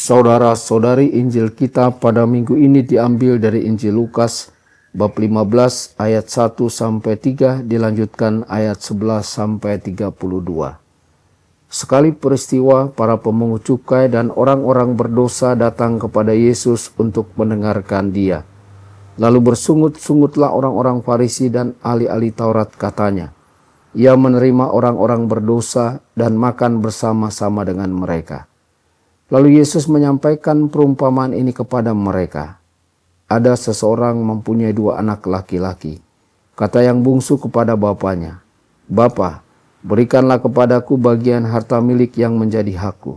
Saudara-saudari, Injil kita pada minggu ini diambil dari Injil Lukas bab 15 ayat 1 sampai 3 dilanjutkan ayat 11 sampai 32. Sekali peristiwa, para pemungut cukai dan orang-orang berdosa datang kepada Yesus untuk mendengarkan Dia. Lalu bersungut-sungutlah orang-orang Farisi dan ahli-ahli Taurat, katanya, Ia menerima orang-orang berdosa dan makan bersama-sama dengan mereka. Lalu Yesus menyampaikan perumpamaan ini kepada mereka. Ada seseorang mempunyai 2 anak laki-laki. Kata yang bungsu kepada bapaknya, "Bapa, berikanlah kepadaku bagian harta milik yang menjadi hakku."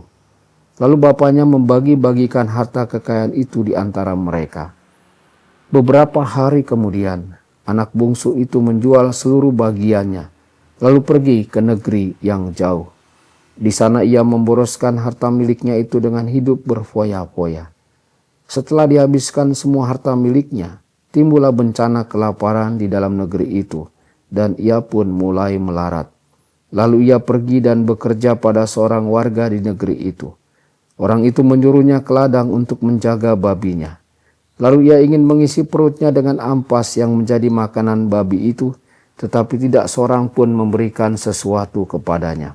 Lalu bapaknya membagi-bagikan harta kekayaan itu di antara mereka. Beberapa hari kemudian, anak bungsu itu menjual seluruh bagiannya, lalu pergi ke negeri yang jauh. Di sana ia memboroskan harta miliknya itu dengan hidup berfoya-foya. Setelah dihabiskan semua harta miliknya, timbullah bencana kelaparan di dalam negeri itu, dan ia pun mulai melarat. Lalu ia pergi dan bekerja pada seorang warga di negeri itu. Orang itu menyuruhnya ke ladang untuk menjaga babinya. Lalu ia ingin mengisi perutnya dengan ampas yang menjadi makanan babi itu, tetapi tidak seorang pun memberikan sesuatu kepadanya.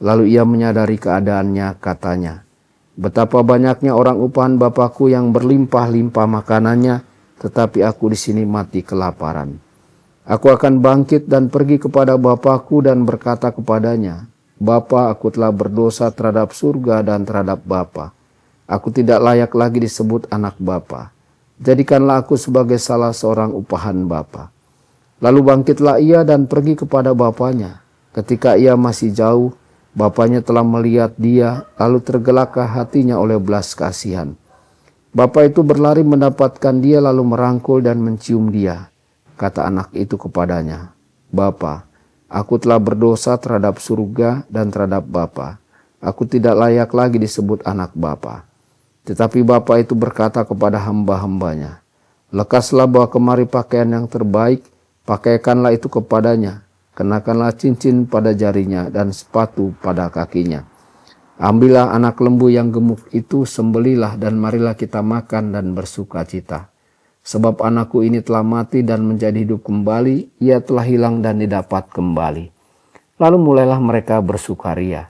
Lalu ia menyadari keadaannya, katanya, "Betapa banyaknya orang upahan Bapakku yang berlimpah-limpah makanannya, tetapi aku di sini mati kelaparan. Aku akan bangkit dan pergi kepada Bapakku dan berkata kepadanya, Bapa, aku telah berdosa terhadap surga dan terhadap Bapa. Aku tidak layak lagi disebut anak Bapa. Jadikanlah aku sebagai salah seorang upahan Bapa." Lalu bangkitlah ia dan pergi kepada bapaknya. Ketika ia masih jauh, bapaknya telah melihat dia, lalu tergelaklah hatinya oleh belas kasihan. Bapak itu berlari mendapatkan dia, lalu merangkul dan mencium dia. Kata anak itu kepadanya, "Bapa, aku telah berdosa terhadap surga dan terhadap Bapa. Aku tidak layak lagi disebut anak Bapa." Tetapi bapak itu berkata kepada hamba-hambanya, "Lekaslah bawa kemari pakaian yang terbaik, pakaikanlah itu kepadanya. Kenakanlah cincin pada jarinya dan sepatu pada kakinya. Ambillah anak lembu yang gemuk itu, sembelilah dan marilah kita makan dan bersuka cita. Sebab anakku ini telah mati dan menjadi hidup kembali, ia telah hilang dan didapat kembali." Lalu mulailah mereka bersukaria.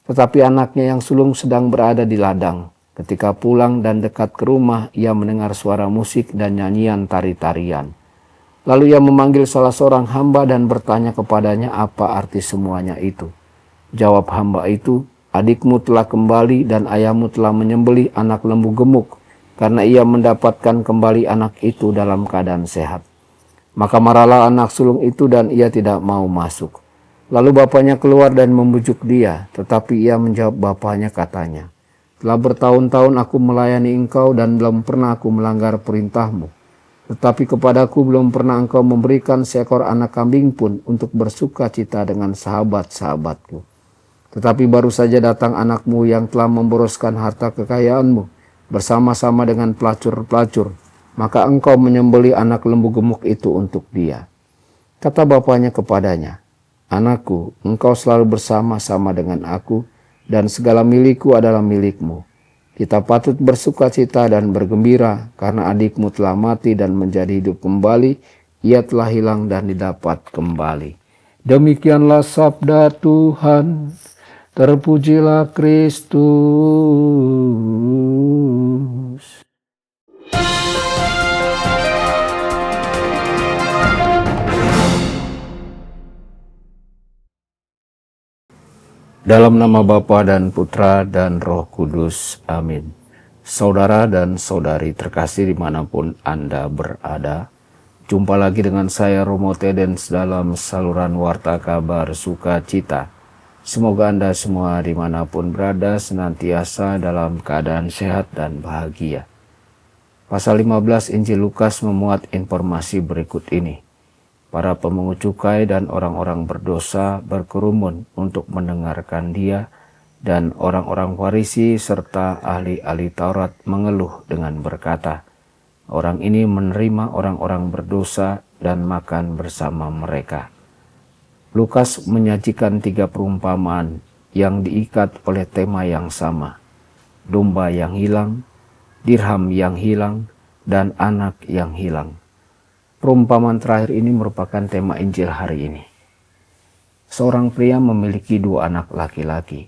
Tetapi anaknya yang sulung sedang berada di ladang. Ketika pulang dan dekat ke rumah, ia mendengar suara musik dan nyanyian tari-tarian. Lalu ia memanggil salah seorang hamba dan bertanya kepadanya apa arti semuanya itu. Jawab hamba itu, "Adikmu telah kembali dan ayahmu telah menyembelih anak lembu gemuk, karena ia mendapatkan kembali anak itu dalam keadaan sehat." Maka marahlah anak sulung itu dan ia tidak mau masuk. Lalu bapaknya keluar dan membujuk dia, tetapi ia menjawab bapaknya, katanya, "Telah bertahun-tahun aku melayani engkau dan belum pernah aku melanggar perintahmu. Tetapi kepadaku belum pernah engkau memberikan seekor anak kambing pun untuk bersuka cita dengan sahabat-sahabatku. Tetapi baru saja datang anakmu yang telah memboroskan harta kekayaanmu bersama-sama dengan pelacur-pelacur. Maka engkau menyembelih anak lembu gemuk itu untuk dia." Kata bapaknya kepadanya, "Anakku, engkau selalu bersama-sama dengan aku, dan segala milikku adalah milikmu. Kita patut bersuka cita dan bergembira karena adikmu telah mati dan menjadi hidup kembali, ia telah hilang dan didapat kembali." Demikianlah sabda Tuhan. Terpujilah Kristus. Dalam nama Bapa dan Putra dan Roh Kudus. Amin. Saudara dan saudari terkasih dimanapun Anda berada, jumpa lagi dengan saya Romo Tedens dalam saluran Warta Kabar Sukacita. Semoga Anda semua dimanapun berada senantiasa dalam keadaan sehat dan bahagia. Pasal 15 Injil Lukas memuat informasi berikut ini. Para pemungut cukai dan orang-orang berdosa berkerumun untuk mendengarkan dia, dan orang-orang Farisi serta ahli-ahli Taurat mengeluh dengan berkata, "Orang ini menerima orang-orang berdosa dan makan bersama mereka." Lukas menyajikan 3 perumpamaan yang diikat oleh tema yang sama. domba yang hilang, dirham yang hilang, dan anak yang hilang. Perumpamaan terakhir ini merupakan tema Injil hari ini. Seorang pria memiliki 2 anak laki-laki.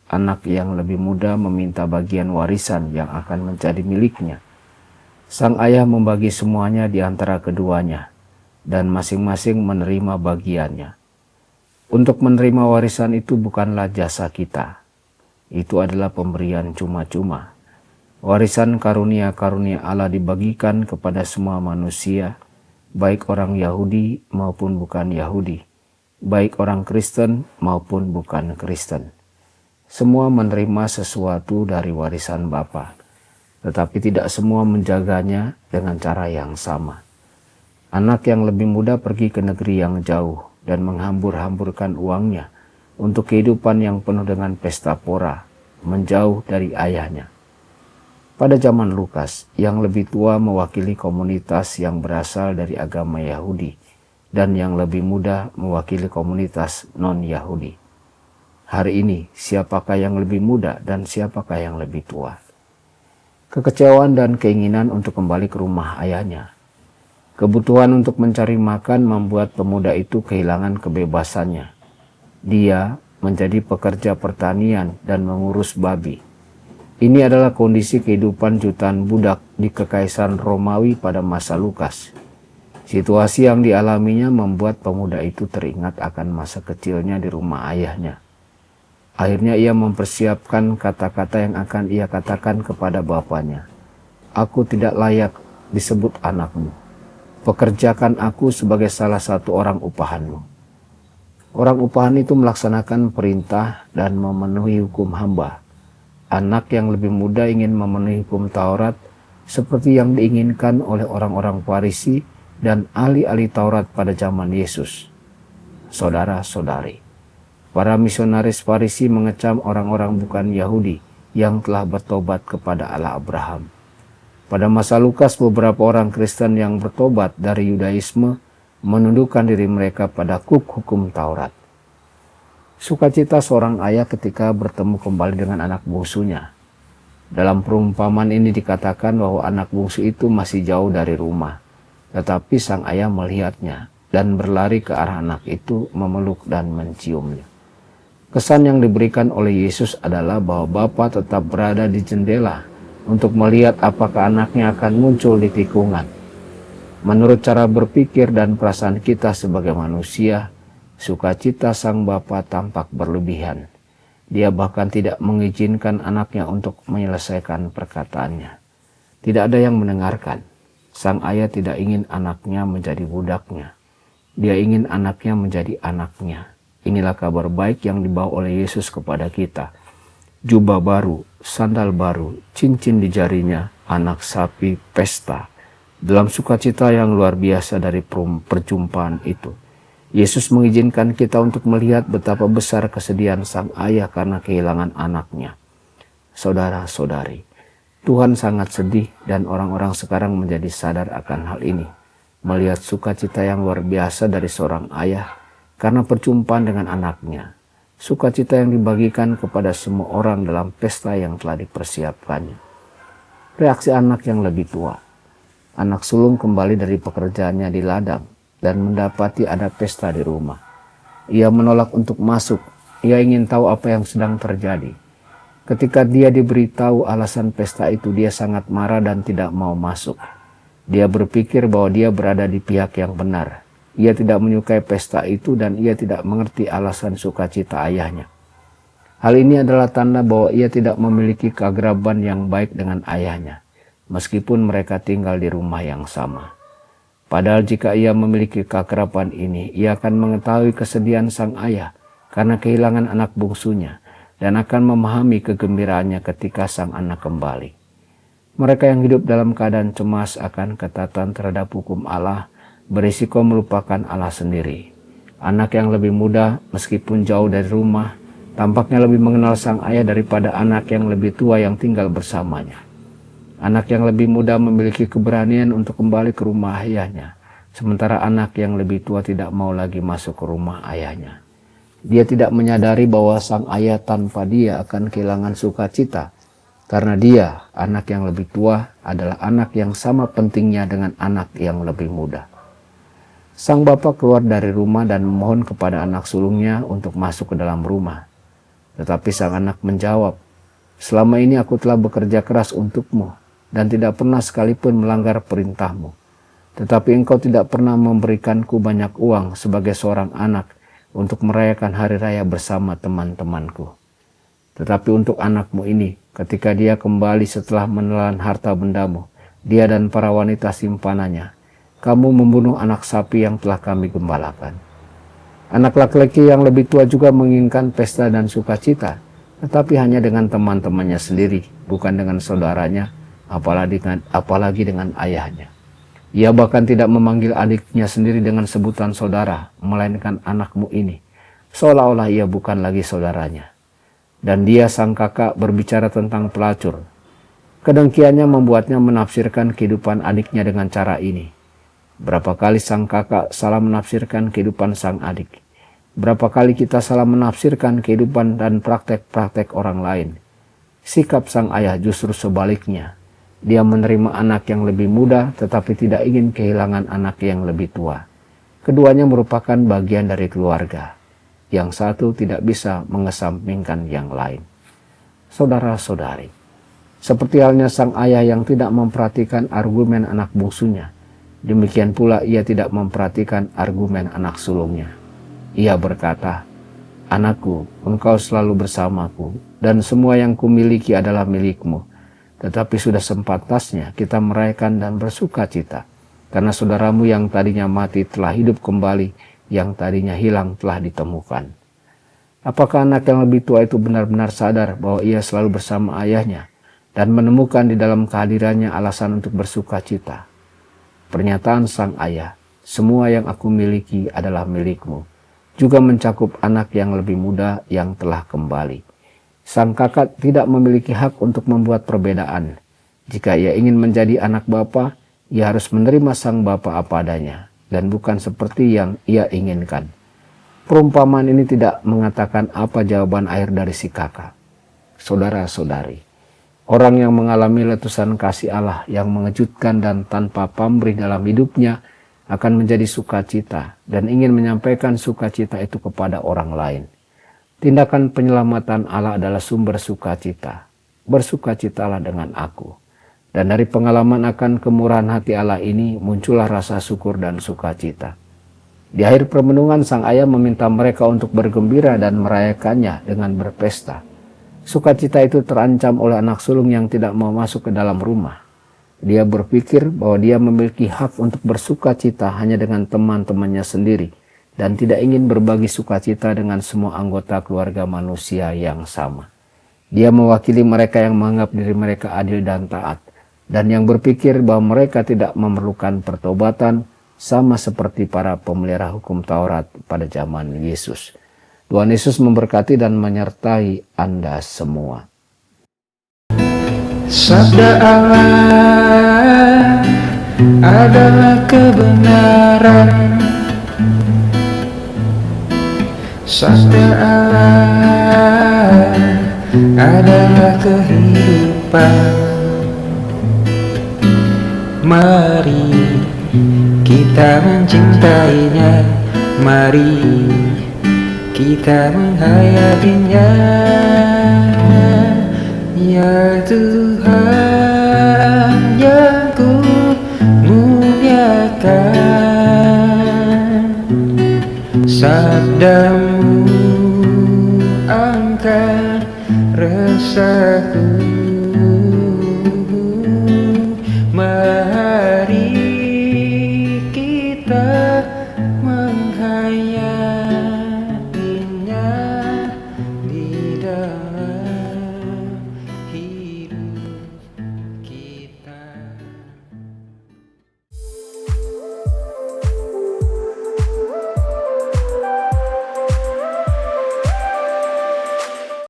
Anak yang lebih muda meminta bagian warisan yang akan menjadi miliknya. Sang ayah membagi semuanya di antara keduanya, dan masing-masing menerima bagiannya. Untuk menerima warisan itu bukanlah jasa kita. Itu adalah pemberian cuma-cuma. Warisan karunia-karunia Allah dibagikan kepada semua manusia, baik orang Yahudi maupun bukan Yahudi, baik orang Kristen maupun bukan Kristen. Semua menerima sesuatu dari warisan Bapa, tetapi tidak semua menjaganya dengan cara yang sama. Anak yang lebih muda pergi ke negeri yang jauh dan menghambur-hamburkan uangnya untuk kehidupan yang penuh dengan pesta pora, menjauh dari ayahnya. Pada zaman Lukas, yang lebih tua mewakili komunitas yang berasal dari agama Yahudi, dan yang lebih muda mewakili komunitas non-Yahudi. Hari ini, siapakah yang lebih muda dan siapakah yang lebih tua? Kekecewaan dan keinginan untuk kembali ke rumah ayahnya. Kebutuhan untuk mencari makan membuat pemuda itu kehilangan kebebasannya. Dia menjadi pekerja pertanian dan mengurus babi. Ini adalah kondisi kehidupan jutaan budak di Kekaisaran Romawi pada masa Lukas. Situasi yang dialaminya membuat pemuda itu teringat akan masa kecilnya di rumah ayahnya. Akhirnya ia mempersiapkan kata-kata yang akan ia katakan kepada bapaknya. Aku tidak layak disebut anakmu. Pekerjakan aku sebagai salah satu orang upahanmu. Orang upahan itu melaksanakan perintah dan memenuhi hukum hamba. Anak yang lebih muda ingin memenuhi hukum Taurat seperti yang diinginkan oleh orang-orang Farisi dan ahli-ahli Taurat pada zaman Yesus. Saudara-saudari, para misionaris Farisi mengecam orang-orang bukan Yahudi yang telah bertobat kepada Allah Abraham. Pada masa Lukas, beberapa orang Kristen yang bertobat dari Yudaisme menundukkan diri mereka pada hukum Taurat. Sukacita seorang ayah ketika bertemu kembali dengan anak bungsunya. Dalam perumpamaan ini dikatakan bahwa anak bungsu itu masih jauh dari rumah, tetapi sang ayah melihatnya dan berlari ke arah anak itu, memeluk dan menciumnya. Kesan yang diberikan oleh Yesus adalah bahwa Bapa tetap berada di jendela untuk melihat apakah anaknya akan muncul di tikungan. Menurut cara berpikir dan perasaan kita sebagai manusia, sukacita sang bapa tampak berlebihan. Dia bahkan tidak mengizinkan anaknya untuk menyelesaikan perkataannya. Tidak ada yang mendengarkan. Sang ayah tidak ingin anaknya menjadi budaknya. Dia ingin anaknya menjadi anaknya. Inilah kabar baik yang dibawa oleh Yesus kepada kita. Jubah baru, sandal baru, cincin di jarinya, anak sapi, pesta. Dalam sukacita yang luar biasa dari perjumpaan itu, Yesus mengizinkan kita untuk melihat betapa besar kesedihan sang ayah karena kehilangan anaknya. Saudara-saudari, Tuhan sangat sedih dan orang-orang sekarang menjadi sadar akan hal ini. Melihat sukacita yang luar biasa dari seorang ayah karena perjumpaan dengan anaknya. Sukacita yang dibagikan kepada semua orang dalam pesta yang telah dipersiapkannya. Reaksi anak yang lebih tua. Anak sulung kembali dari pekerjaannya di ladang dan mendapati ada pesta di rumah. Ia menolak untuk masuk. Ia ingin tahu apa yang sedang terjadi. Ketika dia diberitahu alasan pesta itu, dia sangat marah dan tidak mau masuk. Dia berpikir bahwa dia berada di pihak yang benar. Ia tidak menyukai pesta itu dan ia tidak mengerti alasan sukacita ayahnya. Hal ini adalah tanda bahwa ia tidak memiliki keakraban yang baik dengan ayahnya, meskipun mereka tinggal di rumah yang sama. Padahal jika ia memiliki keakraban ini, ia akan mengetahui kesedihan sang ayah karena kehilangan anak bungsunya dan akan memahami kegembiraannya ketika sang anak kembali. Mereka yang hidup dalam keadaan cemas akan ketatan terhadap hukum Allah berisiko melupakan Allah sendiri. Anak yang lebih muda meskipun jauh dari rumah tampaknya lebih mengenal sang ayah daripada anak yang lebih tua yang tinggal bersamanya. Anak yang lebih muda memiliki keberanian untuk kembali ke rumah ayahnya, sementara anak yang lebih tua tidak mau lagi masuk ke rumah ayahnya. Dia tidak menyadari bahwa sang ayah tanpa dia akan kehilangan sukacita karena dia, anak yang lebih tua, adalah anak yang sama pentingnya dengan anak yang lebih muda. Sang bapa keluar dari rumah dan memohon kepada anak sulungnya untuk masuk ke dalam rumah. Tetapi sang anak menjawab, "Selama ini aku telah bekerja keras untukmu dan tidak pernah sekalipun melanggar perintahmu. Tetapi engkau tidak pernah memberikanku banyak uang sebagai seorang anak untuk merayakan hari raya bersama teman-temanku. Tetapi untuk anakmu ini, ketika dia kembali setelah menelan harta bendamu, dia dan para wanita simpanannya, kamu membunuh anak sapi yang telah kami gembalakan." Anak laki-laki yang lebih tua juga menginginkan pesta dan sukacita, tetapi hanya dengan teman-temannya sendiri, bukan dengan saudaranya, apalagi dengan ayahnya. Ia bahkan tidak memanggil adiknya sendiri dengan sebutan saudara, melainkan anakmu ini, seolah-olah ia bukan lagi saudaranya. Dan dia, sang kakak, berbicara tentang pelacur. Kedengkiannya membuatnya menafsirkan kehidupan adiknya dengan cara ini. Berapa kali sang kakak salah menafsirkan kehidupan sang adik. Berapa kali kita salah menafsirkan kehidupan dan praktek-praktek orang lain. Sikap sang ayah justru sebaliknya. Dia menerima anak yang lebih muda tetapi tidak ingin kehilangan anak yang lebih tua. Keduanya merupakan bagian dari keluarga. Yang satu tidak bisa mengesampingkan yang lain. Saudara-saudari, seperti halnya sang ayah yang tidak memperhatikan argumen anak bungsunya, demikian pula ia tidak memperhatikan argumen anak sulungnya. Ia berkata, "Anakku, engkau selalu bersamaku, dan semua yang kumiliki adalah milikmu. Tetapi sudah sepantasnya kita merayakan dan bersuka cita, karena saudaramu yang tadinya mati telah hidup kembali, yang tadinya hilang telah ditemukan." Apakah anak yang lebih tua itu benar-benar sadar bahwa ia selalu bersama ayahnya, dan menemukan di dalam kehadirannya alasan untuk bersuka cita? Pernyataan sang ayah, "Semua yang aku miliki adalah milikmu," juga mencakup anak yang lebih muda yang telah kembali. Sang kakak tidak memiliki hak untuk membuat perbedaan. Jika ia ingin menjadi anak bapa, ia harus menerima sang bapa apa adanya, dan bukan seperti yang ia inginkan. Perumpamaan ini tidak mengatakan apa jawaban akhir dari si kakak. Saudara-saudari, orang yang mengalami letusan kasih Allah yang mengejutkan dan tanpa pamrih dalam hidupnya akan menjadi sukacita dan ingin menyampaikan sukacita itu kepada orang lain. Tindakan penyelamatan Allah adalah sumber sukacita. Bersukacitalah dengan aku. Dan dari pengalaman akan kemurahan hati Allah ini muncullah rasa syukur dan sukacita. Di akhir permenungan sang ayah meminta mereka untuk bergembira dan merayakannya dengan berpesta. Sukacita itu terancam oleh anak sulung yang tidak mau masuk ke dalam rumah. Dia berpikir bahwa dia memiliki hak untuk bersukacita hanya dengan teman-temannya sendiri dan tidak ingin berbagi sukacita dengan semua anggota keluarga manusia yang sama. Dia mewakili mereka yang menganggap diri mereka adil dan taat, dan yang berpikir bahwa mereka tidak memerlukan pertobatan, sama seperti para pemelihara hukum Taurat pada zaman Yesus. Tuhan Yesus memberkati dan menyertai Anda semua. Sabda Allah adalah kebenaran. Sabda Allah adalah kehidupan. Mari kita mencintainya, mari kita menghayatinya. Ya Tuhan yang ku muliakan, sabdamu angkat rasa